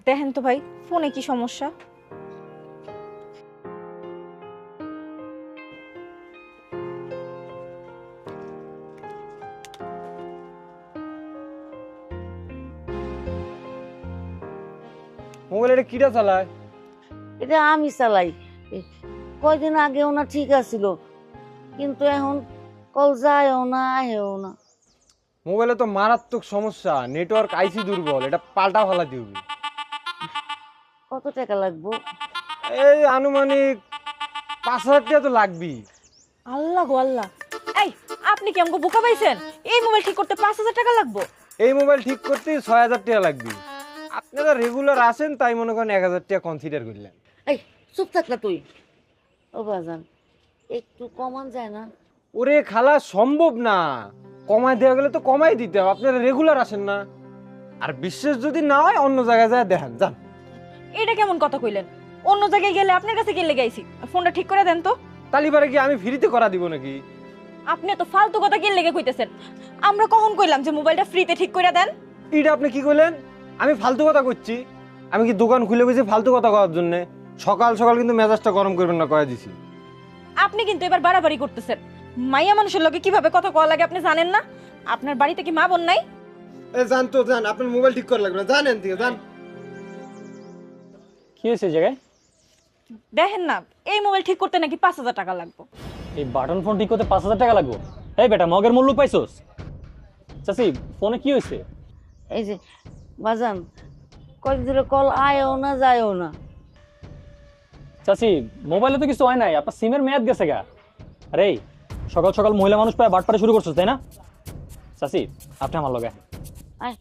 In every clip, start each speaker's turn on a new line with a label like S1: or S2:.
S1: দেখেন তো ভাই, ফোনে কি সমস্যা?
S2: মোবাইল এটা কিটা চালায়?
S3: এটা আমি চালাই। এ- কয়দিন আগেও না ঠিক আছিল, কিন্তু এখন কল যায়ও না আহেও না।
S2: মোবাইলে তো মারাত্মক সমস্যা, নেটওয়ার্ক আইসি দুর্বল, এটা পাল্টা ফেলা দিবি।
S3: কত টাকা লাগবো?
S2: এই আনুমানিক 5,000 টাকা তো লাগবি।
S1: আল্লাহ গো আল্লাহ! এই, আপনি কি আমাকে বোকা পাইছেন? এই মোবাইল ঠিক করতে 5,000 টাকা লাগবে?
S2: এই মোবাইল ঠিক করতে 6,000 টাকা লাগবে। আপনারা রেগুলার আসেন তাই মনে করেন 1,000 টাকা কনসিডার করলেন।
S3: এই চুপ থাক না তুই। ও বাজান, একটু কমান যায় না?
S2: ওরে খালা, সম্ভব না। কমায় দেওয়া গেলে তো কমাই দিতে হবে, আপনারা রেগুলার আসেন না। আর বিশ্বাস যদি না হয় অন্য জায়গায় যায় দেখেন, যান।
S1: এটা কেমন কথা কইলেন? অন্য জায়গায় গেলে আপনার কাছে গেলে গাইছি, ফোনটা ঠিক করে দেন তো।
S2: তালিবারে কি আমি ফ্রিতে করা দিব নাকি?
S1: আপনি তো ফালতু কথা কি লেগে কইতেছেন? আমরা কখন কইলাম যে মোবাইলটা ফ্রিতে ঠিক করে দেন?
S2: এটা আপনি কি কইলেন? আমি ফালতু কথা করছি? আমি কি দোকান খুলে বসে ফালতু কথা করার জন্য? সকাল সকাল কিন্তু মেজাজটা গরম করবেন না, কয়ে দিছি।
S1: আপনি কিন্তু এবার বাড়াবাড়ি করতেছেন। মাইয়া মানুষের লগে কিভাবে কথা কওয়া লাগে আপনি জানেন না? আপনার বাড়িতে কি মা বোন নাই?
S2: জান তো জান, আপনার মোবাইল ঠিক করা লাগবে না, জানেন থেকে জান।
S4: কি হয়েছে এই জায়গায়?
S1: দেখেন না, এই মোবাইল ঠিক করতে নাকি 5,000 টাকা লাগবে।
S4: এই বাটন ফোন ঠিক করতে 5,000 টাকা লাগবে? এই বেটা, মগের মূল্য পাইছোস? চাচি, ফোনে কি হয়েছে?
S3: এই যে বাজান, কয়েকদিন ধরে কল আয়ও না যায়ও না।
S4: চাচি, মোবাইলে তো কিছু হয় নাই, আপনার সিমের মেয়াদ গেছে গা। আরে এই, সকাল সকাল মহিলা মানুষ পায় বাটপারে শুরু করছিস তাই না? চাচি, আপনি আমার লগে।
S3: আয়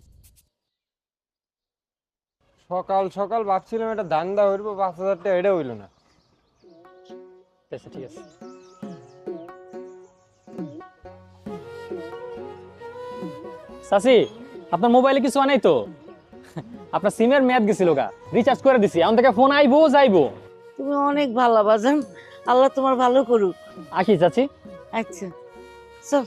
S2: সকাল সকাল ভাবছিলাম এটা ধান্দা হইব, 5,000 টাকা, এটা হইল না।
S4: আচ্ছা ঠিক আছে। চাচি, আপনার মোবাইলে কিছু হয় নাই তো? আপনার সিমের মেয়াদ গেছিল গা, রিচার্জ করে দিছি, এখন থেকে ফোন আইবো যাইবো।
S3: তুমি অনেক ভালো বাজান, আল্লাহ তোমার ভালো করুক।
S4: আসি চাচি।
S3: আচ্ছা চল।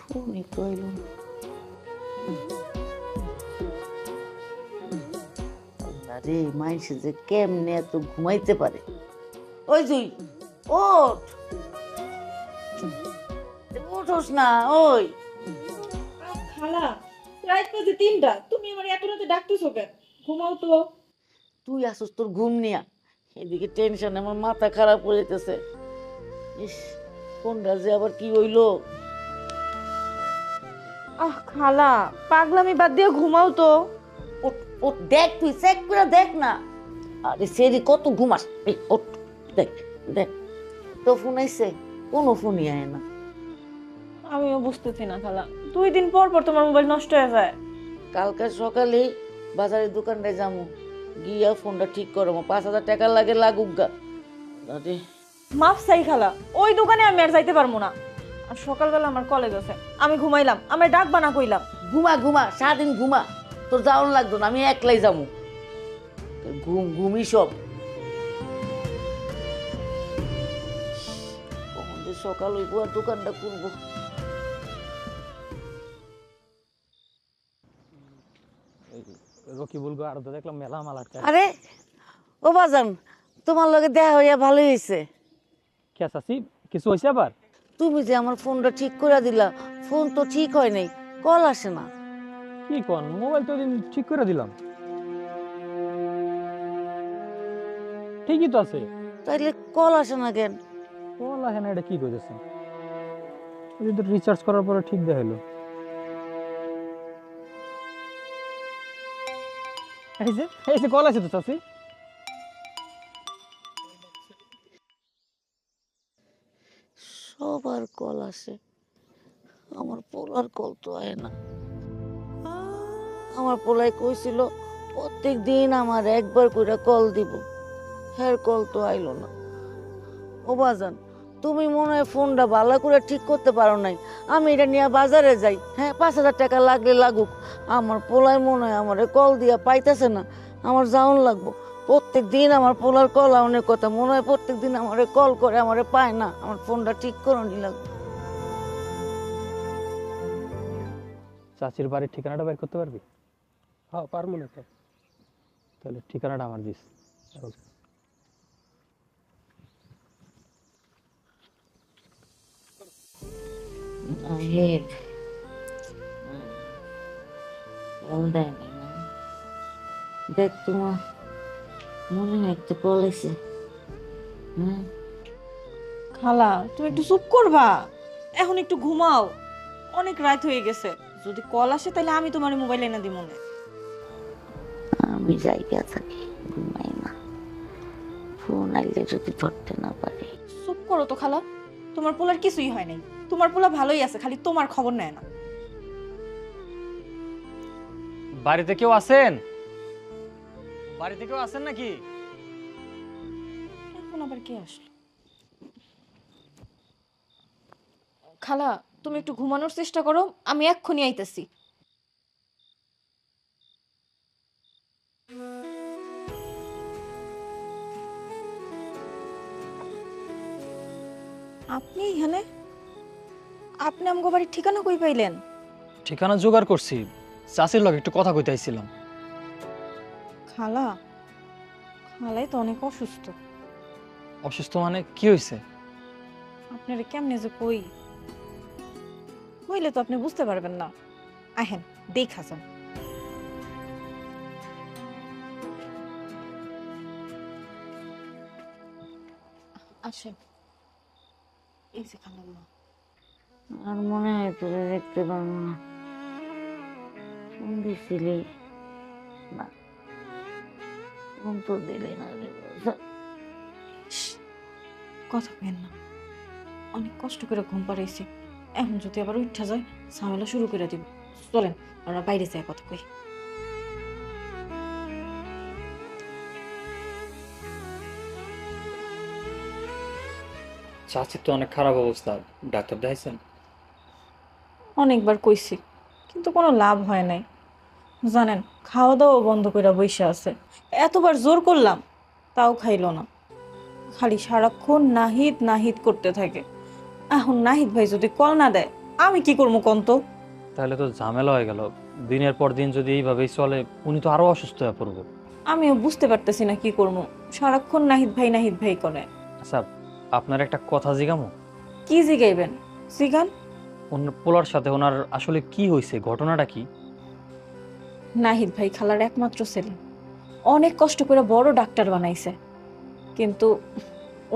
S3: ফোনই তো এলো না। আরে মাইসে যে কেমনে এত ঘুমাইতে পারে। ওই তুই ওঠ, উঠোস না। ওই
S1: খালা, রাত বাজে 3টা, তুমি আমার এত রাতে ডাকতেছো কেন? ঘুমাও তো।
S3: তুই আসুস তোর ঘুম নিয়া, এদিকে টেনশন, আমার মাথা খারাপ হয়ে যেতেছে। ইস, কোনটা যে আবার কি হইলো।
S1: খালা, পাগলামি বাদ দিয়ে ঘুমাও তো।
S3: ওঠ ওঠ, দেখ তুই চেক করে দেখ না। আরে সেরি কত ঘুমাস। এই ওঠ, দেখ দেখ তো ফোন আইছে, কোনো ফোনই আয় না।
S1: আমিও বুঝতেছি না খালা, 2 দিন পর পর তোমার মোবাইল নষ্ট হয়ে যায়।
S3: কালকে সকালে বাজারের দোকানটায় যাবো, গিয়া ফোনটা ঠিক করবো। 5,000 টাকা লাগে, লাগুক গা। আরে
S1: মাফ চাই খালা, ওই দোকানে আমি আর যাইতে পারবো না। আর সকালবেলা আমার কলেজ আছে, আমি ঘুমাইলাম, আমার ডাক বানা কইলাম।
S3: ঘুমা ঘুমা, সারাদিন ঘুমা, তোর যাওয়ার লাগতো না, আমি একলাই যাবো। ঘুম ঘুমি সব। কখন যে সকাল হইব আর দোকানটা খুলবো।
S4: রকি বলবো, আর তো দেখলাম মেলা মাল আটকা।
S3: আরে ও বাজান, তোমার লগে দেখা হইয়া ভালোই হয়েছে।
S4: কে চাচি, কিছু হয়েছে আবার?
S3: তুমি যে আমার ফোনটা ঠিক করে দিলা, ফোন তো ঠিক হয় নাই, কল আসে না।
S4: কি কোন, মোবাইল তো ওইদিন ঠিক করে দিলাম, ঠিকই তো আছে।
S3: তাইলে কল আসে না কেন?
S4: কল আসে না, এটা কি কইতেছে? ওই তো রিচার্জ করার পরে ঠিক দেখাইলো। এই যে কল আছে তো চাচি।
S3: সবার কল আসে, আমার পোলার কল তো আয় না। আমার পোলাই কইছিল প্রত্যেক দিন আমার একবার করে কল দিব, হ্যাঁ কল তো আইলো না। ও বাজান, তুমি মনে হয় ফোনটা ভালো করে ঠিক করতে পারো নাই। আমি এটা নিয়ে বাজারে যাই, হ্যাঁ 5,000 টাকা লাগলে লাগুক, আমার পোলায় মনে হয় আমারে কল দিয়া পাইতেছে না, আমার যাওন লাগবো। প্রত্যেক দিন আমার পোলার কল অনেক কথা, মনে হয় প্রত্যেক দিন আমারে কল করে, আমারে পায় না, আমার ফোনটা ঠিক করে নি লাগবে।
S4: চাচির বাড়ির ঠিকানাটা বের করতে পারবি?
S2: হ্যাঁ পারবো না তো।
S4: তাহলে ঠিকানাটা আমার দিস।
S3: নাহিদ, কল দেয়নি না? দেখ তোমার মনে হয় একটা কল এসে। হ্যাঁ
S1: খালা তুমি একটু চুপ করবা, এখন একটু ঘুমাও, অনেক রাত হয়ে গেছে। যদি কল আসে তাহলে আমি তোমার মোবাইল এনে দিব মনে।
S3: আমি জায়গা থাকি, ঘুমাই না, ফোন আইলে যদি ধরতে না পারি।
S1: চুপ করো তো খালা, তোমার পোলার কিছুই হয় নাই, তোমার পোলা ভালোই আছে, খালি তোমার খবর নেয় না।
S4: বাড়িতে কেউ আছেন? বাড়িতে কেউ আছেন নাকি?
S1: এখন আবার কে আসলো? খালা তুমি একটু ঘুমানোর চেষ্টা করো, আমি এক্ষুনি আইতাছি। আপনি এখানে? আপনি আমগো বাড়ির ঠিকানা কই পাইলেন?
S4: ঠিকানা জোগাড় করছি, চাচির লগে একটু কথা কইতে আইছিলাম।
S1: খালা, খালাই তো অনেক অসুস্থ।
S4: অসুস্থ মানে কি হয়েছে?
S1: আপনারে কেমনে যে কই, কইলে তো আপনি বুঝতে পারবেন না। আহেন দেখা যান। আসেন, এই যে খালাম্মা।
S3: আর মনে হয় তোরে দেখতে পারবো না। ফোন দিছিলি না, ফোন তো দিলি না রে।
S1: কথা কেন না, অনেক কষ্ট করে ঘুম পাড়াইছি, এখন যদি আবার উঠা যায় ঝামেলা শুরু করে দিব। চলেন আমরা বাইরে যাই কথা কই।
S4: চাচির তো অনেক খারাপ অবস্থা, ডাক্তার দেখাইছেন?
S1: অনেকবার কইছি কিন্তু কোনো লাভ হয় নাই। জানেন খাওয়া দাওয়া বন্ধ করে বসে আছে, এতবার জোর করলাম তাও খাইলো না, খালি সারাক্ষণ নাহিদ নাহিদ করতে থাকে। এখন নাহিদ ভাই যদি কল না দেয় আমি কি করবো কন্ত?
S4: তাহলে তো ঝামেলা হয়ে গেল। দিনের পর দিন যদি এইভাবেই চলে, উনি তো আরো অসুস্থ হয়ে পড়বো।
S1: আমিও বুঝতে পারতেছি না কি করবো, সারাক্ষণ নাহিদ ভাই করে।
S4: আচ্ছা, আপনার একটা কথা জিগামো?
S1: কি জিগাইবেন? জিগান।
S4: ওনার পোলার সাথে ওনার আসলে কি হয়েছে, ঘটনাটা কি?
S1: নাহিদ ভাই খালার একমাত্র ছেলে, অনেক কষ্ট করে বড় ডাক্তার বানাইছে, কিন্তু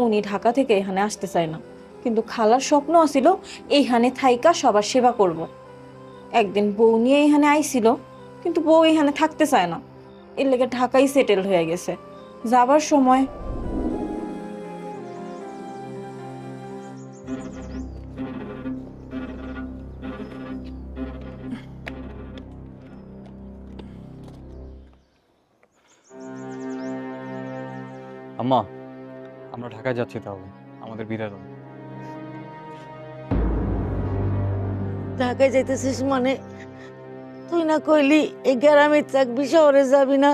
S1: উনি ঢাকা থেকে এখানে আসতে চায় না। কিন্তু খালার স্বপ্ন আছিল এইখানে থাইকা সবার সেবা করব। একদিন বউ নিয়ে এখানে আইছিল, কিন্তু বউ এখানে থাকতে চায় না, এর লেগে ঢাকাই সেটেল হয়ে গেছে। যাবার সময়
S5: আম্মা, আমরা ঢাকায় যাচ্ছি, তাহলে আমাদের বিদায় দাও।
S3: ঢাকায় যাইতেছিস মানে? তুই না কইলি এই গ্রামে থাকবি, শহরে যাবি না?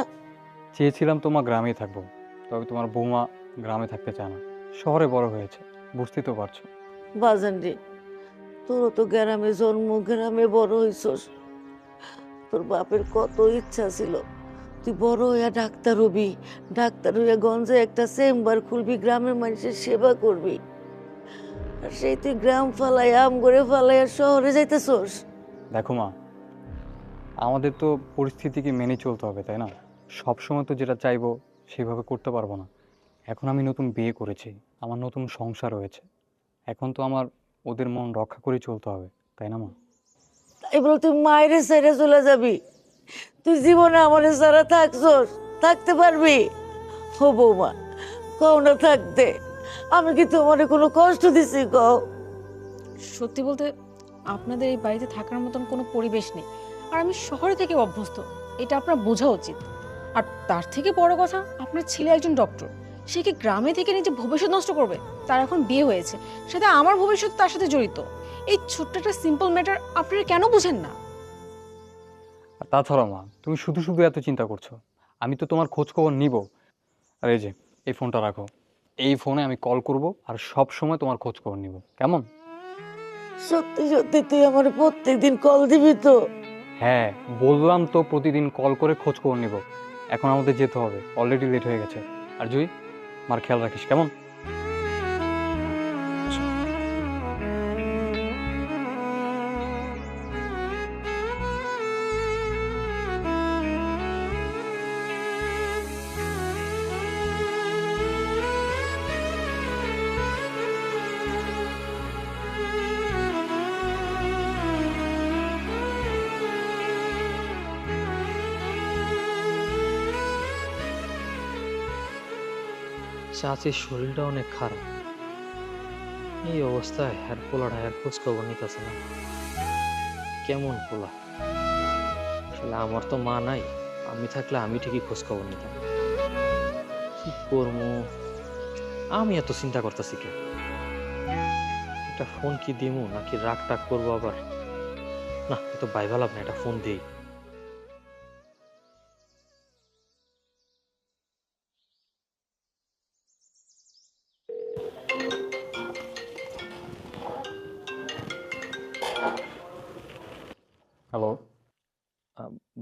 S5: চেয়েছিলাম তোমার গ্রামেই থাকবো, তবে তোমার বৌমা গ্রামে থাকতে চায় না, শহরে বড় হয়েছে, বুঝতেই তো পারছো।
S3: বাজান রে, তোরও তো গ্রামে জন্ম, গ্রামে বড় হইছস। তোর বাপের কত ইচ্ছা ছিল তুই বড় হইয়া ডাক্তার হবি, ডাক্তার হইয়া গঞ্জে একটা চেম্বার খুলবি, গ্রামের মানুষের সেবা করবি। আর সেই তুই গ্রাম ফালাইয়া আম করে ফালাইয়া শহরে যাইতেছস।
S5: দেখো মা, আমাদের তো পরিস্থিতিকে মেনে চলতে হবে, তাই না? সবসময় তো যেটা চাইবো সেভাবে করতে পারবো না। এখন আমি নতুন বিয়ে করেছি, আমার নতুন সংসার হয়েছে, এখন তো আমার ওদের মন রক্ষা করে চলতে হবে, তাই না মা?
S3: তাই বলে তুই মায়ের ছেড়ে চলে যাবি? তুই জীবনে আমার ছাড়া থাকছস, থাকতে পারবি? ও বৌমা, কও না থাকতে। আমি কি তোমার কোনো কষ্ট দিছি? কও।
S6: সত্যি বলতে আপনাদের এই বাড়িতে থাকার মতন কোনো পরিবেশ নেই, আর আমি শহরে থেকে অভ্যস্ত, এটা আপনার বোঝা উচিত। আর তার থেকে বড় কথা, আপনার ছেলে একজন ডক্টর, সে কি গ্রামে থেকে নিজে ভবিষ্যৎ নষ্ট করবে? তার এখন বিয়ে হয়েছে, সাথে আমার ভবিষ্যৎ তার সাথে জড়িত। এই ছোট্ট একটা সিম্পল ম্যাটার আপনারা কেন বুঝেন না?
S5: আর তাছাড়া মা, তুমি শুধু শুধু এত চিন্তা করছো। আমি তো তোমার খোঁজ খবর নিব। আর এই যে, এই ফোনটা রাখো। এই ফোনে আমি কল করব আর সব সময় তোমার খোঁজ খবর নিব, কেমন?
S3: সত্যি সত্যি তুই আমার প্রত্যেকদিন কল দিবি তো?
S5: হ্যাঁ, বললাম তো প্রতিদিন কল করে খোঁজ খবর নিব। এখন আমাদের যেতে হবে, অলরেডি লেট হয়ে গেছে। আর জুই, মার খেয়াল রাখিস, কেমন?
S7: চাচির শরীরটা অনেক খারাপ, এই অবস্থায় হ্যার পোলাটা হ্যার খোঁজ খবর নিতেছে না। কেমন পোলা, আসলে আমার তো মা নাই, আমি থাকলে আমি ঠিকই খোঁজ খবর নিতাম। কি করবো, আমি এত চিন্তা করতেছি কে? একটা ফোন কি দিমু নাকি রাগ টাগ করবো আবার? না, এত ভাইবা লাভ না, একটা ফোন দিই।
S5: হ্যালো।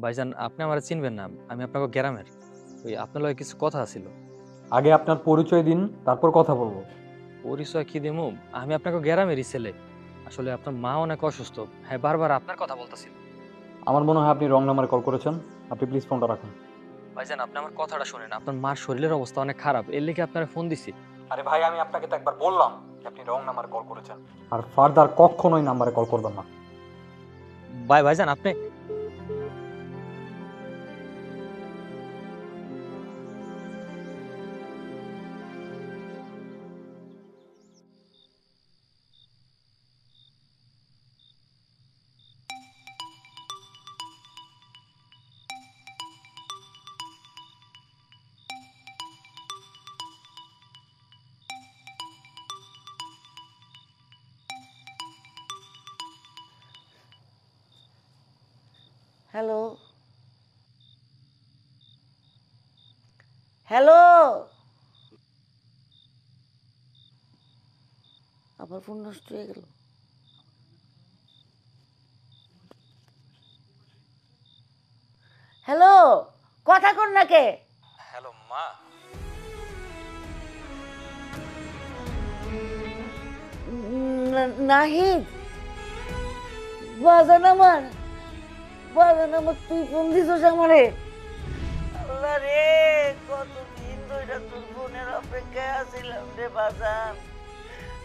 S7: ভাইজান, আপনি আমার চিনবেন না, আমি আপনাকে গ্রামের। ওই আপনার লগে কিছু কথা ছিল।
S5: আগে আপনার পরিচয় দিন, তারপর কথা বলবো।
S7: পরিচয় কি দেবো, আমি আপনাকে গ্রামেরই ছেলে। আসলে আপনার মা অনেক অসুস্থ, হ্যাঁ বারবার আপনার কথা বলতেছিল।
S5: আমার মনে হয় আপনি রং নাম্বারে কল করেছেন। আপনি প্লিজ ফোনটা রাখুন।
S7: ভাইজান, আপনি আমার কথাটা শুনেন, আপনার মার শরীরের অবস্থা অনেক খারাপ, এর লিগে আপনার ফোন দিছি।
S5: আরে ভাই, আমি আপনাকে তো একবার বললাম আপনি রং নাম্বারে কল করেছেন। আর ফার্দার কখনোই নাম্বারে কল করবেন না।
S7: ভাইজান আপনি
S3: হ্যালো, হ্যালো। আবার ফোন নষ্ট হয়ে গেল। হ্যালো, কথা কর না কে?
S7: হ্যালো মা।
S3: নাহিদ, বাজান আমার, বাজান আমার, তুই ফোন দিছস আমারে? আল্লাহ রে, কতদিন ধরে তোর ফোনের অপেক্ষায় আছিলাম রে বাজান।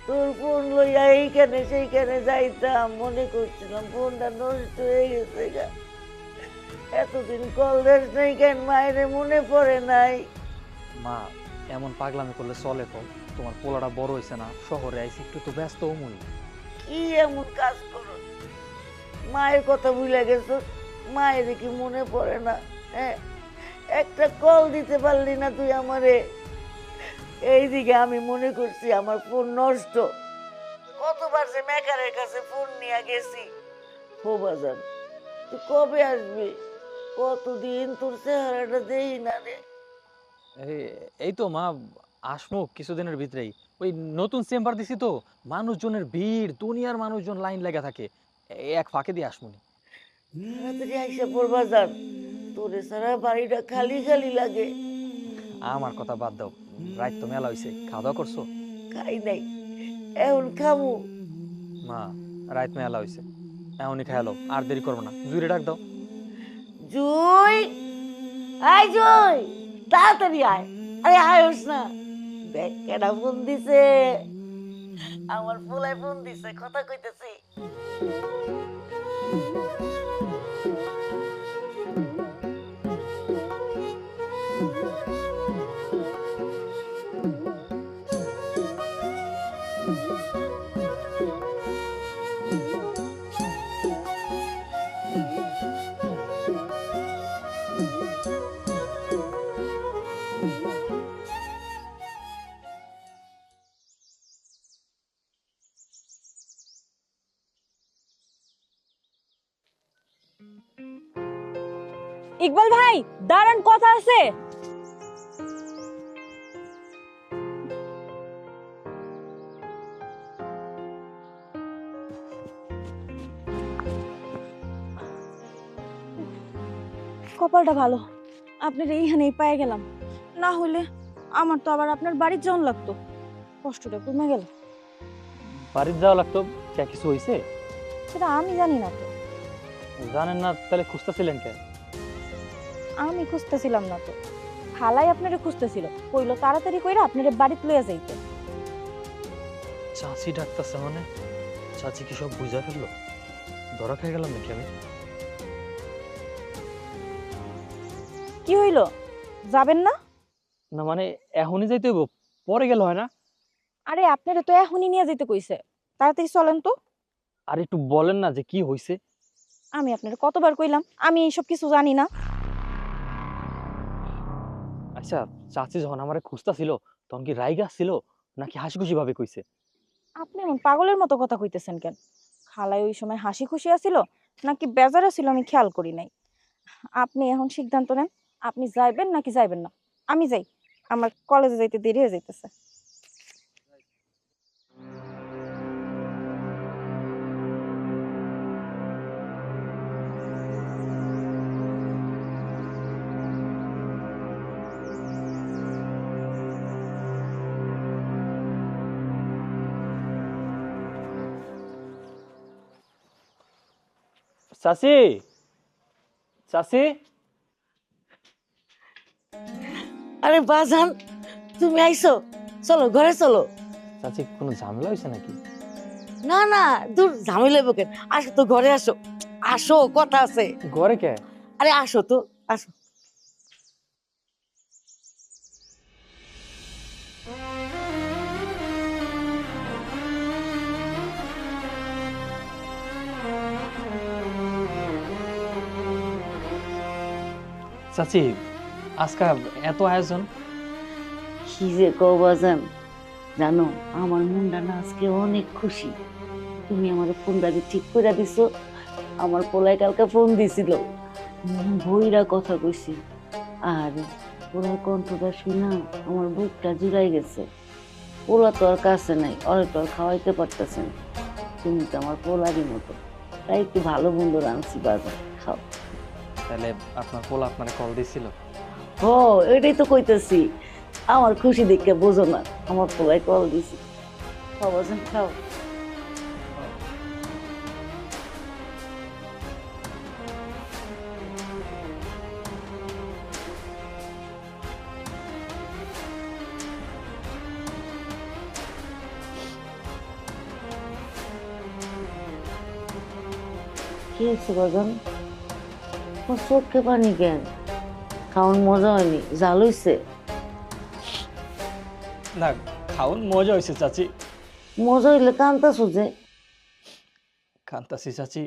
S3: তোর ফোন লইয়া এইখানে সেইখানে যাইতাম, মনে করছিলাম ফোনটা নষ্ট হয়ে গেছে গা। এতদিন কল দেশ নাই কেন, মায়েরে মনে পড়ে নাই?
S7: মা, এমন পাগলামি করলে চলে তো? তোমার পোলাটা বড় হয়েছে না, শহরে আইসি, একটু তো ব্যস্ত মুই।
S3: কি এমন কাজ করো, মায়ের কথা ভুলে গেছো? মায়ের কি মনে পড়ে না? হ্যাঁ, একটা কল দিতে পারলি না তুই আমারে। এইদিকে আমি মনে করছি আমার ফোন নষ্ট, কতবার যে মেকারের কাছে ফোন নিয়ে গেছি। হো বাজান, তুই কবে আসবি? কতদিন তোর চেহারাটা দেই না রে।
S7: এই তো মা, আসমু কিছুদিনের ভিতরেই। ওই নতুন চেম্বার দিছি তো, মানুষজনের ভিড়, দুনিয়ার মানুষজন লাইন লেগে থাকে, এক ফাঁকে দিয়ে আসমুনি।
S3: তাড়াতাড়ি আইসা পড় বাজান, তোরে সারা বাড়িটা খালি খালি লাগে।
S7: আমার কথা বাদ দাও, রাত তো মেলা হইছে, খাওয়া দাওয়া করছো?
S3: খাই নাই, এখন খামু।
S7: মা, রাত মেলা হইছে, এমনই খাইলো, আর দেরি করবো না, জুড়ে ডাক দাও।
S3: জুই, আয় জুই, তাড়াতাড়ি আয়। আরে আয়স না, দেখ কেডা ফোন দিছে। আমার পোলায় ফোন দিছে, কথা কইতেছি।
S1: ইকবাল ভাই দাঁড়ান, কথা আছে। কপালটা ভালো, আপনার এইখানেই পেয়ে গেলাম, না হলে আমার তো আবার আপনার বাড়ির যাওয়ান লাগতো, কষ্টটা কমে গেল।
S4: বাড়িতে যাওয়া লাগতো, কে কিছু হয়েছে?
S1: সেটা আমি জানি না তো।
S4: জানেন না তাহলে খুঁজতেছিলেন কে?
S1: আমি খুঁজতেছিলাম না তো, খালাই আপনারে খুঁজতেছিল, কইলো তাড়াতাড়ি কইরা আপনারে বাড়িতে লইয়া যাইতে।
S7: চাচি ডাকতেছে মানে? চাচি কি সব বুঝা ফেললো? ধরা খেয়ে গেলাম নাকি আমি?
S1: কি হইলো, যাবেন না?
S4: না মানে এখনই যাইতে হইব, পরে গেল হয় না?
S1: আরে আপনারে তো এখনই নিয়ে যেতে কইছে, তাড়াতাড়ি চলেন তো।
S4: আর একটু বলেন না যে কি হয়েছে।
S1: আমি আপনারে কতবার কইলাম আমি এইসব কিছু জানি না।
S4: আচ্ছা, চাচি যখন আমারে খুঁজতাছিল তখন কি রাইগা ছিল নাকি হাসি খুশি ভাবে কইছে?
S1: আপনি এমন পাগলের মতো কথা কইতেছেন কেন? খালাই ওই সময় হাসি খুশি আছিল নাকি বেজার ছিল আমি খেয়াল করি নাই। আপনি এখন সিদ্ধান্ত নেন, আপনি যাইবেন নাকি যাইবেন না। আমি যাই, আমার কলেজে যাইতে দেরি হয়ে যাইতেছে।
S4: চাচি, চাচি,
S3: আরে বাজান, তুমি আইছো, চলো ঘরে চলো।
S4: চাচি কোনো ঝামেলা হয়েছে নাকি?
S3: না না, দূর ঝামেলা হইব কেন, আসো তো ঘরে আসো, আসো কথা আছে।
S4: ঘরে কে?
S3: আরে আসো তো, আসো।
S4: চাচি, আজকে এত আয়োজন?
S3: কি যে কও বাজান, জানো আমার মনটা না আজকে অনেক খুশি। তুমি আমার ফোনটা ঠিক করে দিছো। আমার পোলাই কালকে ফোন দিছিল, মন ভইরা কথা কইছি, আর ওরা কণ্ঠটা শুনা আমার বুকটা জুড়াই গেছে। পোলা তো আর কাছে নাই, ওরা তো আর খাওয়াইতে পারতেছে না। তুমি তো আমার পোলারই মতো, তাই একটু ভালো মন্দ রাঁধছি বাজার, খাও।
S4: তাহলে আপনার পোলা আপনার কল দিছিল?
S3: ও এটাই তো কইতেছি, আমার খুশি দেখে বোঝো না, আমার পোলাই কল দিছি। খাও বাজান, খাও। কি হয়েছে বাজান, তোমার চোখে পানি কেন? খাওয়ান মজা হয়নি, জাল হইছে?
S4: না, খাওন মজা হয়েছে চাচি।
S3: মজা হইলে কান্তাছো যে?
S4: কান্তাসি চাচি,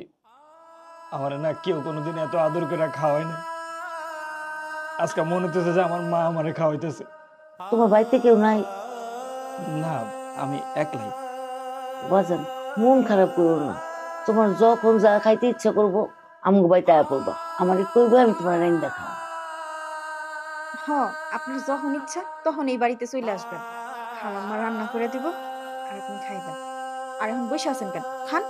S4: আমার না কেউ কোনোদিন এত আদর করে খাওয়ায় না। আজকে মনে হতেছে যে আমার মা আমারে খাওয়াইতেছে।
S3: তোমার বাড়িতে কেউ নাই?
S4: না, আমি একলাই।
S3: বাজান মন খারাপ করো না, তোমার যখন যা খাইতে ইচ্ছা করবো আমাকে বাড়িতে আয়া পড়বা, আমার কইবো, আমি তোমার রাইন দেখাও।
S1: হ্যাঁ, আপনার যখন ইচ্ছা তখন এই বাড়িতে চলে আসবেন, খালাম্মা রান্না করে দিব আর আপনি খাইবেন। আর এখন বসে আছেন কেন, খান।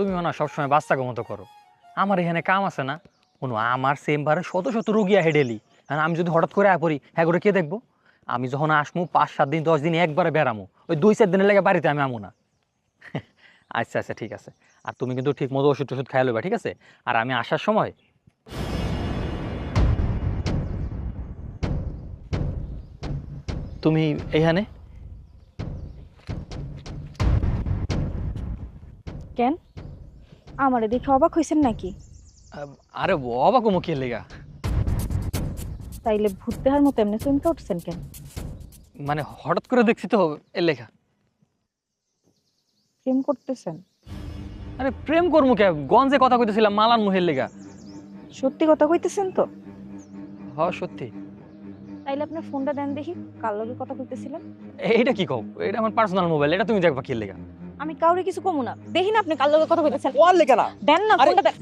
S4: তুমি না সবসময় বাচ্চাকে মতো করো। আমার এখানে কাম আছে না, কোনো আমার চেম্বারে শত শত রুগী আহে ডেলি। আর আমি যদি হঠাৎ করে পড়ি, হ্যাঁ করে কে দেখবো? আমি যখন আসমু 5-7 দিন 10 দিন একবারে বেড়ামু, ওই 2-4 দিনের লেগে বাড়িতে আমি আমু না। আচ্ছা আচ্ছা ঠিক আছে। আর তুমি কিন্তু ঠিক মতো ওষুধ টষুধ খাই লইবা, ঠিক আছে? আর আমি আসার সময় তুমি এইখানে
S1: কেন আমারে দেখে অবাক হইছেন নাকি?
S4: আরে অবাক মুখের লেগা,
S1: তাইলে ভূত দেহার মতো এমনি চমকে উঠছেন কেন?
S4: মানে হঠাৎ করে দেখছি তো এর লেখা।
S1: প্রেম করতেছেন?
S4: আরে প্রেম করবো কে, গঞ্জে কথা কইতেছিলাম মালান মুহের লেগা।
S1: সত্যি কথা কইতেছেন তো?
S4: হ সত্যি।
S1: তাইলে আপনার ফোনটা দেন দেখি, কার লগে কথা কইতেছিলেন।
S4: এইটা কি কও? এটা আমার পার্সোনাল মোবাইল, এটা তুমি দেখবা কি লেগা।
S1: আমি কাউরে কিছু কমু না, দেখি না আপনি কার লগে কথা কইতেছেন।
S2: ওয়ার লেখা না।
S1: দেন না ফোনটা দেন।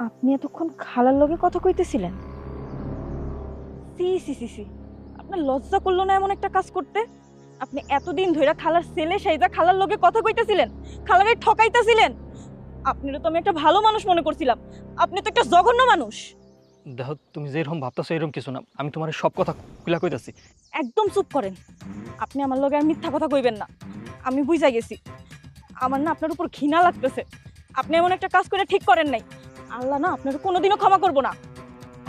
S1: আপনি এতক্ষণ খালার লগে কথা কইতেছিলেন? সি সি সি সি, আপনার লজ্জা করলো না এমন একটা কাজ করতে? আপনি এতদিন ধরে খালার ছেলে সাইজা খালার লগে কথা কইতেছিলেন, খালারে ঠকাইতেছিলেন। আপনারও তো আমি একটা ভালো মানুষ মনে করছিলাম, আপনি তো একটা জঘন্য মানুষ।
S4: দেখো তুমি যেরকম ভাবতেছো এরকম কিছু না, আমি তোমার সব কথা খুলা কইতাছি।
S1: একদম চুপ করেন। আপনি আমার লগে আর মিথ্যা কথা কইবেন না। আমি বুঝা গেছি, আমার না আপনার উপর ঘৃণা লাগতেছে। আপনি এমন একটা কাজ করে ঠিক করেন নাই। আল্লাহ না আপনার কোনোদিনও ক্ষমা করবো না।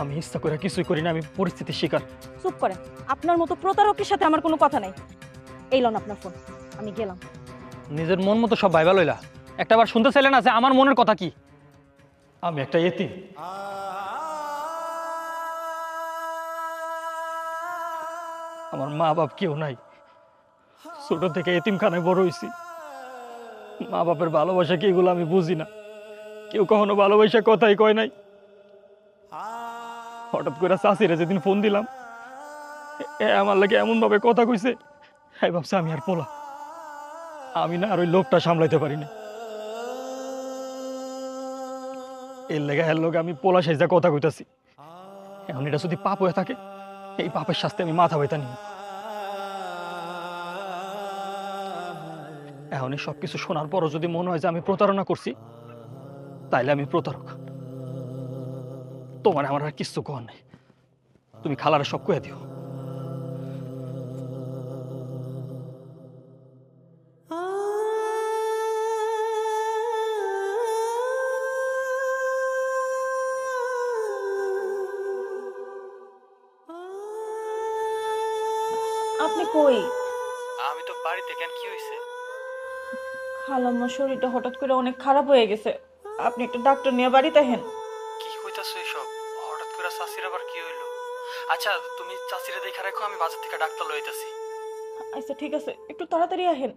S4: আমি ইচ্ছা করে কিছুই করি না, আমি পরিস্থিতির শিকার।
S1: চুপ করেন। আপনার মতো প্রতারকের সাথে আমার কোনো কথা নাই। এই লন আপনার ফোন, আমি গেলাম।
S4: নিজের মন মতো সব ভাইবা লইলা, একটাবার শুনতে চাইলে না যে আমার মনের কথা কি? আমি একটা এতিম, আমার মা বাপ কেউ নাই। ছোট থেকে এতিমখানায় বড় হইছি। মা বাপের ভালোবাসা কি এগুলো আমি বুঝি না। কেউ কখনো ভালোবাসা কথাই কয় নাই। হঠাৎ করে চাষিরা যেদিন ফোন দিলাম, আমার লাগে এমন ভাবে কথা কইছে, হ্যাঁ ভাবছে আমি আর পোলা। আমি না আর ওই লোকটা সামলাইতে পারি না। এর লেগে এর লোক আমি পোলা সেজা কথা কইতাছি। এখন এটা যদি পাপ হয়ে থাকে, এই পাপের শাস্তি আমি মাথা বইতা নিব। এখন এই সবকিছু শোনার পরও যদি মনে হয় যে আমি প্রতারণা করছি, তাইলে আমি প্রতারক। তোমার আমার আর কিচ্ছু কর নাই, তুমি খালারে সব কয়ে দিও।
S1: আপনি কই?
S4: আমি তো বাড়িতে, কেন কি হয়েছে?
S1: খালাম্মার শরীরটা হঠাৎ করে অনেক খারাপ হয়ে গেছে, আপনি একটা ডাক্তার নিয়ে বাড়িতে হেন।
S4: কি কইতাছো এসব? হঠাৎ করে চাষির আবার কি হইলো? আচ্ছা তুমি চাষিরা দেখা রাখো, আমি বাজার থেকে ডাক্তার লইতেছি।
S1: আচ্ছা ঠিক আছে, একটু তাড়াতাড়ি আহেন।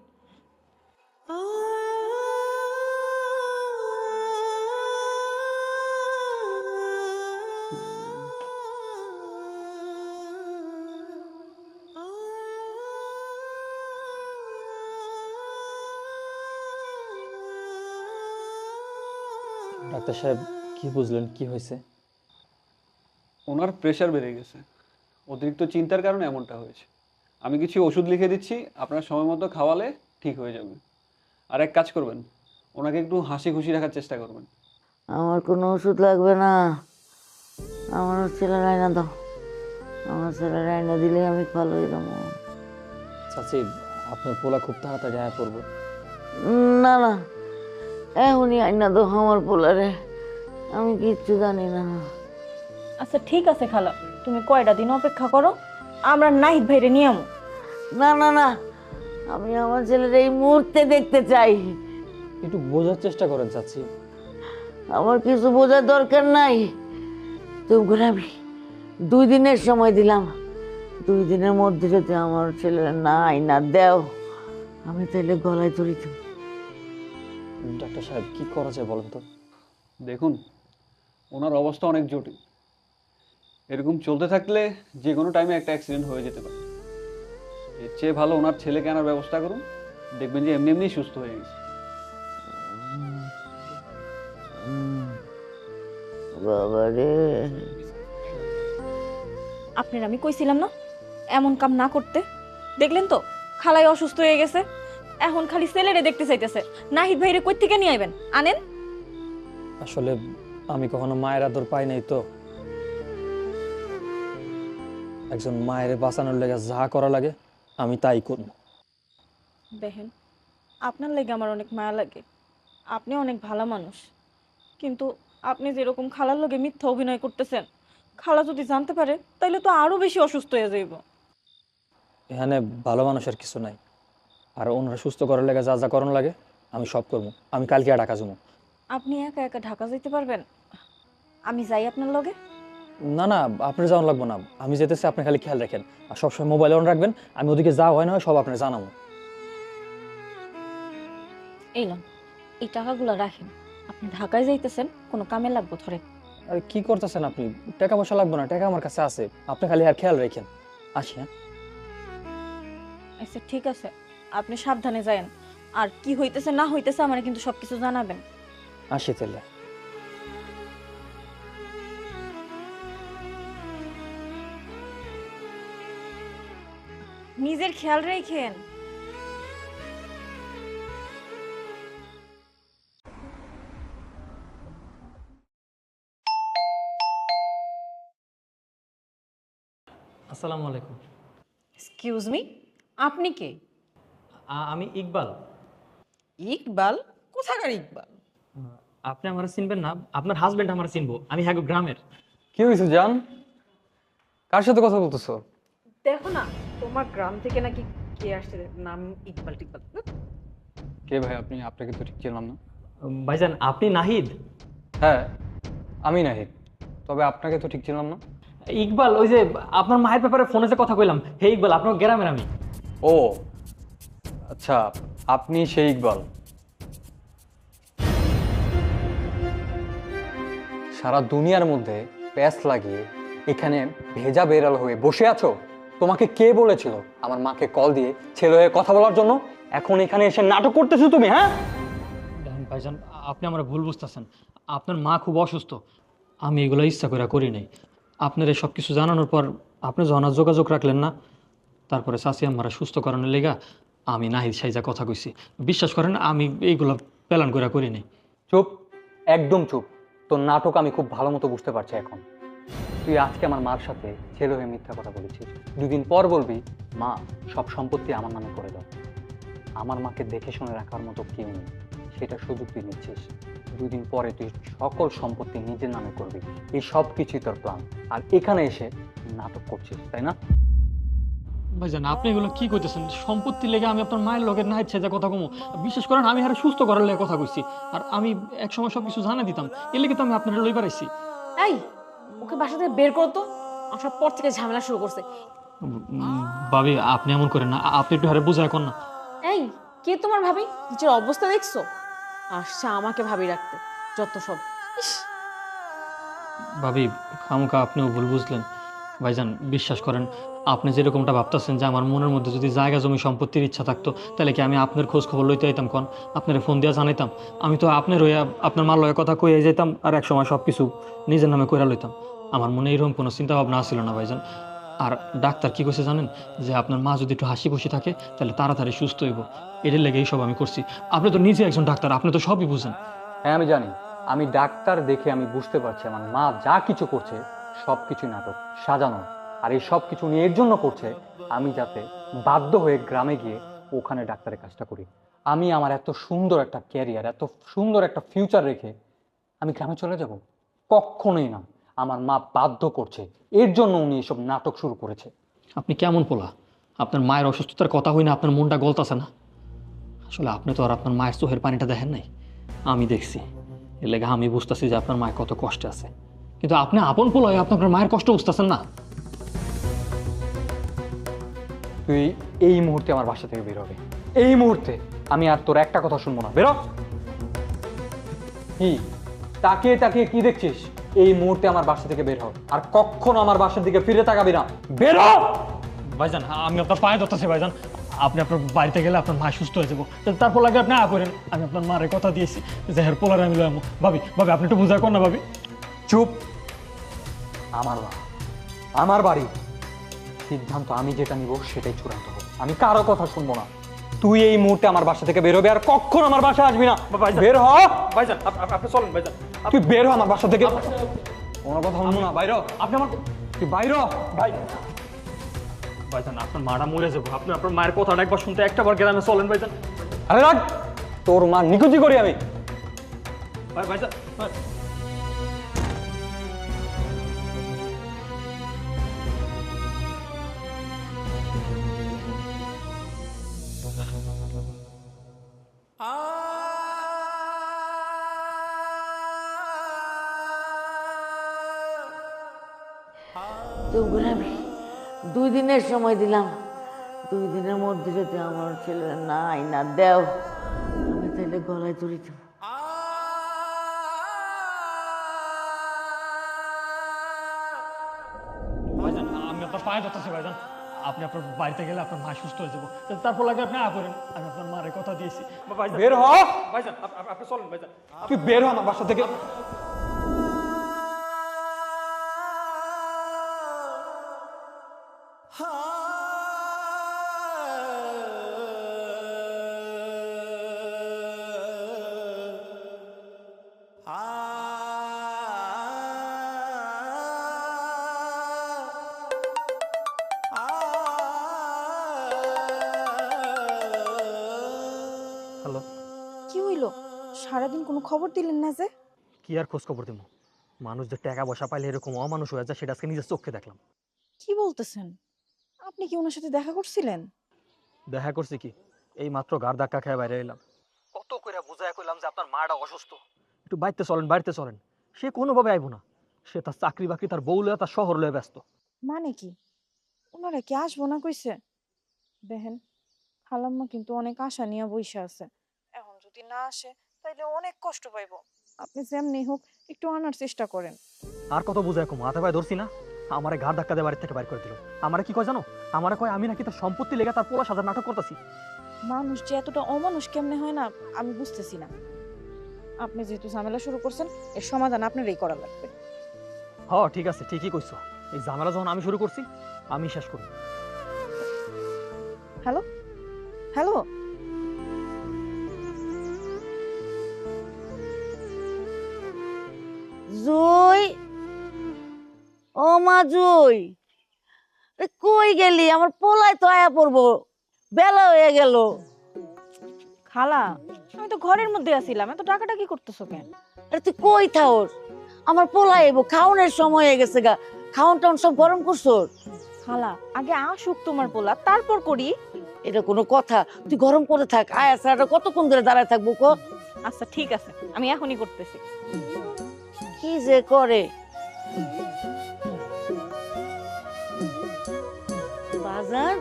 S7: ডাক্তার সাহেব কি বুঝলেন, কি হয়েছে?
S5: ওনার প্রেশার বেড়ে গেছে, অতিরিক্ত চিন্তার কারণে এমনটা হয়েছে। আমি কিছু ওষুধ লিখে দিচ্ছি, আপনার সময় মতো খাওয়ালে ঠিক হয়ে যাবে। আর এক কাজ করবেন, ওনাকে একটু হাসি খুশি রাখার চেষ্টা করবেন।
S3: আমার কোনো ওষুধ লাগবে না, আমার ছেলের আয়না দাও। আমার ছেলের আয়না দিলে আমি ভালো হয়ে যাবো।
S7: চাচি আপনার পোলা খুব তাড়াতাড়ি আয়া পড়বো।
S3: না না, এখনই আয়না দাও আমার পোলারে, আমি কিচ্ছু জানি না।
S1: আচ্ছা ঠিক আছে খালা, তুমি কয়টা দিন অপেক্ষা করো, আমরা নাহিদ ভাইরে নিয়ে আমো।
S3: না না না, আমি আমার ছেলের এই মুহূর্তে দেখতে চাই।
S7: একটু বোঝার চেষ্টা করেন চাচি।
S3: আমার কিছু বোঝার দরকার নাই। তুমি আমি 2 দিনের সময় দিলাম, 2 দিনের মধ্যে যদি আমার ছেলের না আয়না দেও, আমি তাহলে গলায় ধরি। তুমি
S7: ডাক্তার সাহেব কি করা যায় বলেন তো?
S5: দেখুন, ওনার অবস্থা অনেক জটিল। এরকম চলতে থাকলে যে কোনো টাইমে একটা অ্যাক্সিডেন্ট হয়ে যেতে পারে। এর চেয়ে ভালো ওনার ছেলেকে আনার ব্যবস্থা করুন, দেখবেন যে এমনি এমনি সুস্থ হয়ে গেছে।
S3: বাবা রে,
S1: আপনার আমি কইছিলাম না এমন কাম না করতে। দেখলেন তো খালাই অসুস্থ হয়ে গেছে, এখন খালি ছেলেরে দেখতে চাইতেছে। নাহিদ ভাইরে কই থেকে নিয়ে আইবেন, আনেন।
S7: আসলে আমি কখনো মায়ের আদর পাই নাই তো। একজন মায়ের বাঁচানোর লেগে যা করা লাগে আমি তাই করব।
S1: দেখেন, আপনার লেগে আমার অনেক মায়া লাগে, আপনি অনেক ভালো মানুষ, কিন্তু আপনি যেরকম খালার লগে মিথ্যা অভিনয় করতেছেন, খালা যদি জানতে পারে তাহলে তো আরো বেশি অসুস্থ হয়ে যাইব।
S7: এখানে ভালো মানুষের কিছু নাই, আর ওনারা সুস্থ করার লেগে যা যা করানো লাগে আমি সব করবো। আমি কালকে আর ঢাকা যাবো।
S1: আপনি একা একা ঢাকা যাইতে পারবেন? আমি যাই আপনার লগে?
S7: না না, আপনার যাওয়ান লাগবো না, আমি যেতেছি, আপনি খালি খেয়াল রাখেন আর সবসময় মোবাইল অন রাখবেন। আমি ওদিকে যা হয় না হয় সব আপনার জানাবো।
S1: এইলাম, এই টাকাগুলো রাখেন, আপনি ঢাকায় যাইতেছেন, কোনো কামে লাগবো ধরে।
S7: আরে কি করতেছেন আপনি? টাকা পয়সা লাগবে না, টাকা আমার কাছে আছে, আপনি খালি আর খেয়াল রাখেন। আসি হ্যাঁ।
S1: আচ্ছা ঠিক আছে, আপনি সাবধানে যায়েন, আর কি হইতেছে না হইতেছে আমার কিন্তু সবকিছু জানাবেন।
S7: আসি তাহলে।
S1: নিজের খেয়াল রেখেন।
S4: আসসালামু আলাইকুম।
S6: এক্সকিউজ মি, আপনি কে?
S4: আমি ইকবাল।
S6: ইকবাল? কোথাকার ইকবাল?
S4: আপনি আমার চিনবেন না, আপনার হাজবেন্ড আমার চিনবো। আমি হ্যাঁ গ্রামের।
S5: কি হয়েছে জান? কার সাথে কথা বলতেছো?
S6: দেখো না, তোমার গ্রাম থেকে নাকি কে আসছে, নাম ইকবাল টিকবাল।
S5: কে ভাই আপনি? আপনাকে তো ঠিক চিনলাম না।
S4: ভাইজান আপনি নাহিদ?
S5: হ্যাঁ আমি নাহিদ, তবে আপনাকে তো ঠিক চিনলাম না।
S4: ইকবাল, ওই যে আপনার মায়ের ব্যাপারে ফোনে যে কথা কইলাম, হে ইকবাল, আপনার গ্রামের আমি।
S5: ও আচ্ছা, আপনি সেই ইকবাল। সারা দুনিয়ার মধ্যে প্যাস লাগিয়ে এখানে ভেজা বেড়াল হয়ে বসে আছো? তোমাকে কে বলেছিল আমার মাকে কল দিয়ে ছেলে হয়ে কথা বলার জন্য? এখন এখানে এসে নাটক করতেছো তুমি, হ্যাঁ?
S4: দেখেন ভাইজান, আপনি আমার ভুল বুঝতেছেন। আপনার মা খুব অসুস্থ, আমি এগুলো ইচ্ছা করে করি নাই। আপনার এই সব কিছু জানানোর পর আপনি যখন আর যোগাযোগ রাখলেন না, তারপরে চাচি আমারা সুস্থ করানোর লেগা আমি নাহিদ সাইজা কথা কইছি। বিশ্বাস করেন আমি এইগুলো প্ল্যান করে করি নাই।
S5: চুপ, একদম চুপ। তোর নাটক আমি খুব ভালো মতো বুঝতে পারছি এখন। তুই আজকে আমার মার সাথে ছেলে হয়ে মিথ্যা কথা বলেছিস, দুদিন পর বলবি মা সব সম্পত্তি আমার নামে করে দাও। আমার মাকে দেখে শুনে রাখার মতো কেউ নেই, সেটা সুযোগ তুই নিচ্ছিস। দুদিন পরে তুই সকল সম্পত্তি নিজের নামে করবি, এই সব কিছুই তোর প্ল্যান। আর এখানে এসে নাটক করছিস, তাই না?
S4: ভাইজান আপনি এগুলো কি কইতেছেন? সম্পত্তি লেগে আমি আপনার মায়ের লোকের নাহিদ সাইজা কথা কমু? বিশ্বাস করেন আমি হারে সুস্থ করার লেগে কথা কইছি, আর আমি একসময় সব কিছু জানা দিতাম, এর লেগে তো আমি আপনার লইবার আইছি।
S6: এই, ওকে বাসা থেকে বের করো তো, আসার পর থেকে ঝামেলা শুরু করছে।
S4: ভাবি আপনি এমন করেন না, আপনি একটু হারে বুঝায় কর না।
S6: এই, কে তোমার ভাবি? নিজের অবস্থা দেখছো? আসছে আমাকে ভাবি রাখতে, যত সব। ইস,
S4: ভাবি খামুখা আপনিও ভুল বুঝলেন। ভাইজান বিশ্বাস করেন, আপনি যেরকমটা ভাবতেছেন যে আমার মনের মধ্যে যদি জায়গা জমি সম্পত্তির ইচ্ছা থাকতো, তাহলে কি আমি আপনার খোঁজ খবর লইতে আইতাম? কোন আপনার ফোন দিয়া জানাইতাম? আমি তো আপনার হইয়া আপনার মার লয়ে কথা কইয়া যেতাম, আর এক সময় সব কিছু নিজের নামে কইরা লইতাম। আমার মনে এরকম কোনো চিন্তা ভাবনা আসছিল না ভাইজান। আর ডাক্তার কি কইছে জানেন? যে আপনার মা যদি একটু হাসি খুশি থাকে তাহলে তাড়াতাড়ি সুস্থ হইব, এটার লেগে এইসব আমি করছি। আপনি তো নিজে একজন ডাক্তার, আপনি তো সবই বুঝেন।
S5: হ্যাঁ আমি জানি, আমি ডাক্তার দেখে আমি বুঝতে পারছি আমার মা যা কিছু করছে সব কিছু নাটক, সাজানো। আর এই সব কিছু নিয়ে এর জন্য করছে আমি যাতে বাধ্য হয়ে গ্রামে গিয়ে ওখানে ডাক্তারের কাজটা করি। আমি আমার এত সুন্দর একটা ক্যারিয়ার, এত সুন্দর একটা ফিউচার রেখে আমি গ্রামে চলে যাব? কখনোই না। আমার মা বাধ্য করছে, এর জন্য উনি এসব নাটক শুরু করেছে।
S4: আপনি কেমন পোলা? আপনার মায়ের অসুস্থতার কথা হই না আপনার মনটা গলতাছে না? আসলে আপনি তো আর আপনার মায়ের চোখের পানিটা দেখেন নাই, আমি দেখছি। এর লেগে আমি বুঝতেছি যে আপনার মায়ের কত কষ্টে আছে, কিন্তু আপনি আপন পোলা হয়ে আপনার মায়ের কষ্ট বুঝতেছেন না।
S5: তুই এই মুহূর্তে আমার বাসা থেকে বের হবে, এই মুহূর্তে। আমি আর তোর একটা কথা শুনবো না, বেরো। কি তাকিয়ে তাকিয়ে কি দেখছিস? এই মুহূর্তে আমার বাসা থেকে বের হ, আর কখনো আমার বাসার দিকে ফিরে তাকাবি না, বেরো।
S4: ভাইজান আমি আপনার পায়ে ধরতেছি ভাইজান, আপনি আপনার বাড়িতে গেলে আপনার মা সুস্থ হয়ে যাবো, তারপর লাগে আপনি করেন। আমি আপনার মায়ের কথা দিয়েছি যে হের পোলারে আমি লয়ামো। ভাবি ভাবি আপনি একটু বুঝা কর না ভাবি।
S5: চুপ। আমার আমার বাড়ি, সিদ্ধান্ত আমি যেটা নিব সেটাই চূড়ান্ত হবে। আমি কারো কথা শুনবো না। তুই এই মুহূর্তে আমার বাসা থেকে বের হবে, আর কখনো আমার বাসায় আসবি না। বের হ
S4: ভাইজান, আপনি চলেন ভাইজান।
S5: তুই বের হ আমার বাসা থেকে। কোনো কথা শুনবো না, বাইর হ।
S4: আপনি আমার
S5: তুই বাইর হ।
S4: ভাইজান, আপনার মারা মরে যাবো। আপনি আপনার মায়ের কথাটা একবার শুনতে একটা বার গ্রামে চলেন ভাইজান।
S5: আরে রাখ, তোর মা নিকুচি করি আমি।
S4: ভাইজান
S3: তোমরা আমি 2 দিনের সময় দিলাম। 2 দিনের মধ্যে যদি আমার ছেলে না আইনা দেও, আমি তাহলে গলায় দড়ি দেব।
S4: ভাইজান, আমি আপনার পায়ে ধরতেছি ভাইজান। আপনি আপনার বাড়িতে গেলে আপনার মা সুস্থ হয়ে যাবো। তারপর লাগে আপনি করেন, আমি আপনার মায়ের কথা দিয়েছি। ভাইজান,
S5: বের হ।
S4: ভাইজান আপনি চলেন ভাইজান।
S5: তুই বের হ আমার বাসা থেকে।
S4: হ্যালো,
S1: কি হইল? সারাদিন কোনো খবর দিলেন না যে?
S4: কি আর খোঁজ খবর দেবো? মানুষ যে টাকা পয়সা পাইলে এরকম অমানুষ হয়ে যায়, সেটা আজকে নিজের চোখে দেখলাম।
S1: কি বলতেছেন? আপনি কি ওনার সাথে দেখা করছিলেন?
S4: দেখা করছি কি, এই মাত্র গার ধাক্কা খেয়ে বাইরে এলাম। কত করে বুঝায় কইলাম যে আপনার মাটা অসুস্থ, একটু বাড়িতে চলেন বাড়িতে চলেন। সে কোনোভাবে আইব না। সে তার চাকরি বাকরি, তার বউ লয়ে, তার শহর লয়ে ব্যস্ত।
S1: মানে কি ওনারা কি আসবো না কইছে? দেখেন, খালাম্মা কিন্তু অনেক আশা নিয়ে বইসা আছে। এখন যদি না আসে তাইলে অনেক কষ্ট পাইবো। আপনি যেমনি হোক একটু আনার চেষ্টা করেন।
S4: আর কত বুঝায় কম, হাতে পায়ে ধরছি না। আমারে ঘাট ধাক্কা দিয়ে বাড়ি থেকে বাইর করে দিল। আমারে কি কয় জানো? আমারে কয় আমি নাকি তার সম্পত্তি লেগে তার পোলা সাজার নাটক করতেছি।
S1: মানুষ যে এতটা অমানুষ কেমনে হয় না আমি বুঝতেছি না। আপনি যেহেতু ঝামেলা শুরু করছেন, এর সমাধান আপনারই করা লাগবে।
S4: হ ঠিক আছে, ঠিকই কইছো। এই ঝামেলা যখন আমি শুরু করছি, আমি শেষ করব।
S1: হ্যালো হ্যালো,
S3: জুই, ও মা জুই, এ কই গেলি? আমার পোলায় তো আয়া পড়বো, বেলা হয়ে গেল।
S1: খালা আমি তো ঘরের মধ্যে আছিলাম, এত টাকাটাকি করতেছো কেন?
S3: আরে তুই কই থাওস? আমার পোলায় এবো, খাওনের সময় হয়ে গেছে গা। খাওন টাউন সব গরম করছোস?
S1: খালা আগে আসুক তোমার পোলা, তারপর করি।
S3: এটা কোনো কথা? তুই গরম করে থাক, আয়া স্যারটা কতক্ষণ ধরে দাঁড়ায় থাকবো কো?
S1: আচ্ছা ঠিক আছে, আমি এখনই করতেছি।
S3: কি যে করে। বাজান,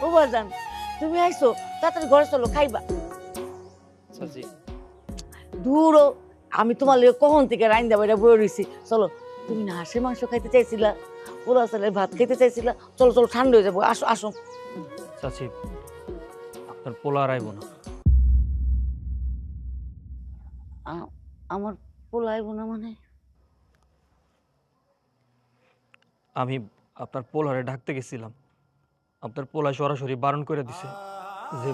S3: ও বাজান, তুমি আইছো, তাড়াতাড়ি ঘরে চলো, খাইবা।
S7: চাচি,
S3: দূর ও, আমি তোমার লিগে কখন থেকে রাইন দেবো এটা বয়ে রইছি। চলো, তুমি না হাঁসের মাংস খাইতে চাইছিলা, পোলা চালের ভাত খাইতে চাইছিলা। চলো চলো, ঠান্ডা হয়ে যাবো, আসো আসো।
S7: চাচি, আপনার পোলা আর আইব না।
S3: আমার পোলা আইব না মানে?
S7: আমি আপনার পোলারে ডাকতে গেছিলাম, আপনার পোলা সরাসরি বারণ করে দিছে যে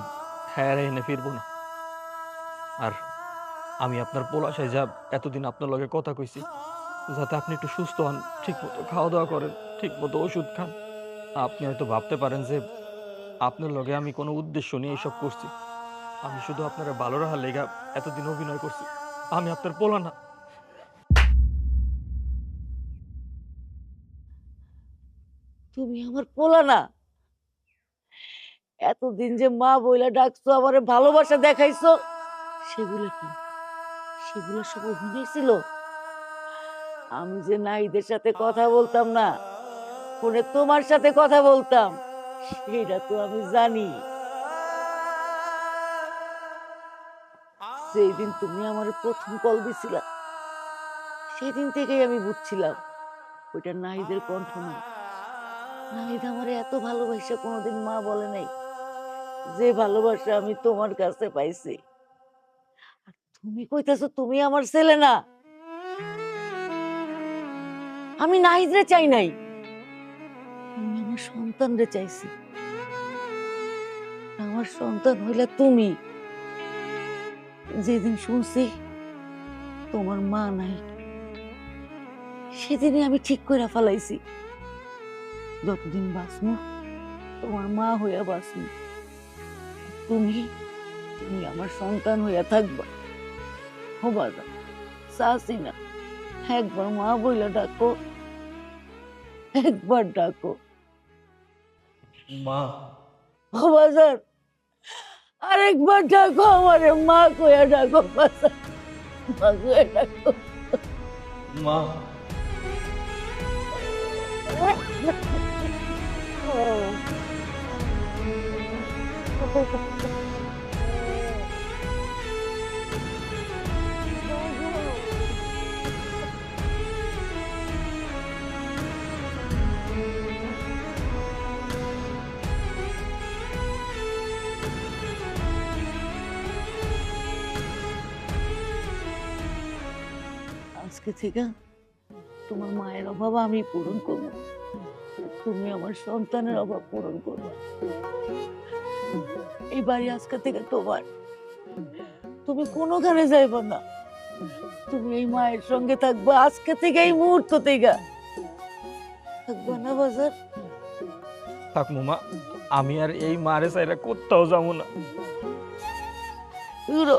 S7: হ্যাঁ রে এনে ফিরবো না। আর আমি আপনার পোলা সাইজা এতদিন আপনার লগে কথা কইছি যাতে আপনি একটু সুস্থ হন, ঠিক মতো খাওয়া দাওয়া করেন, ঠিক মতো ওষুধ খান। আপনি হয়তো ভাবতে পারেন যে আপনার লগে আমি কোনো উদ্দেশ্য নিয়ে এসব করছি। আমি শুধু আপনার ভালো রাখার লেগা এতদিন অভিনয় করছি। আমি আপনার পোলা না।
S3: তুমি আমার পোলা না? এতদিন যে মা বইলা ডাকছো, আমারে ভালোবাসা দেখাইছো, সেগুলো কি? সেগুলো সব অভিনয় ছিল? আমি যে নাইদের সাথে কথা বলতাম না, ফোনে তোমার সাথে কথা বলতাম, সেটা তো আমি জানি। সেই দিন তুমি আমার প্রথম কল দিছিলা, সেদিন থেকেই আমি বুঝছিলাম ওইটা নাহিদের কণ্ঠ না। নাহিদ আমার এত ভালোবাসা কোনোদিন মা বলে নাই, যে ভালোবাসা আমি তোমার কাছে পাইছি। আর তুমি কইতাছো তুমি আমার ছেলে না? আমি নাহিদরে চাই নাই, আমি আমার সন্তানরে চাইছি। আমার সন্তান হইলে তুমি। যেদিন শুনছি তোমার মা নাই, সেদিনই আমি ঠিক করে ফেলাইছি যতদিন বাঁচমু তোমার মা হইয়া বাঁচমু। তুমি তুমি আমার সন্তান হইয়া থাকবা। ও বাবা, চাচি না, একবার মা বইলা ডাকো, একবার ডাকো
S7: মা।
S3: ও বাজার, আরেকবার ডাকো আমারে, মা কইয়া ডাকো বাজার, মা কইয়া ডাকো।
S7: মা।
S3: আজকে থেকে তোমার মায়ের অভাব আমি পূরণ করবো, তুমি আমার সন্তানের অভাব পূরণ করবে। এই বাড়ি আজকে থেকে তোমার, তুমি কোনোখানে যাইবা না, তুমি এই মায়ের সঙ্গে থাকবা আজকে থেকে, এই মুহূর্ত থেকে থাকবা না বাজার?
S7: থাক মা, আমি আর এই মারে চাইরা কোথাও যাবো না।
S3: ইউরো,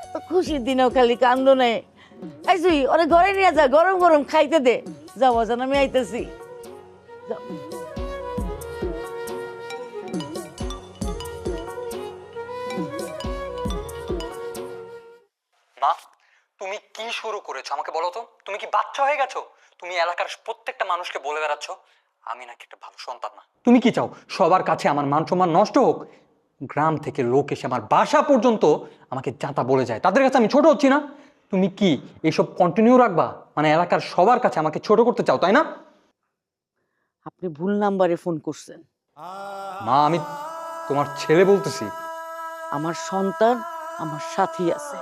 S3: এত খুশির দিনেও খালি কান্দ নেই। আইসুই ওরে ঘরে নিয়ে যা, গরম গরম খাইতে দে। যাও বাজান, আমি আইতেছি। যাও।
S4: মা, তুমি কি শুরু করেছো আমাকে বলো তো? তুমি কি বাচ্চা হয়ে গেছো? তুমি এলাকার প্রত্যেকটা মানুষকে বলে বেড়াচ্ছ আমি নাকি একটা ভালো সন্তান না। তুমি কি চাও সবার কাছে আমার মান সম্মান নষ্ট হোক? গ্রাম থেকে লোক এসে আমার বাসা পর্যন্ত আমাকে যাতা বলে যায়, তাদের কাছে আমি ছোট হচ্ছি না? তুমি কি এসব কন্টিনিউ রাখবা? মানে এলাকার সবার কাছে আমাকে ছোট করতে চাও, তাই না?
S3: আপনি ভুল নাম্বারে ফোন করছেন।
S4: মা, আমি তোমার ছেলে বলতেছি।
S3: আমার সন্তান আমার সাথী আছে।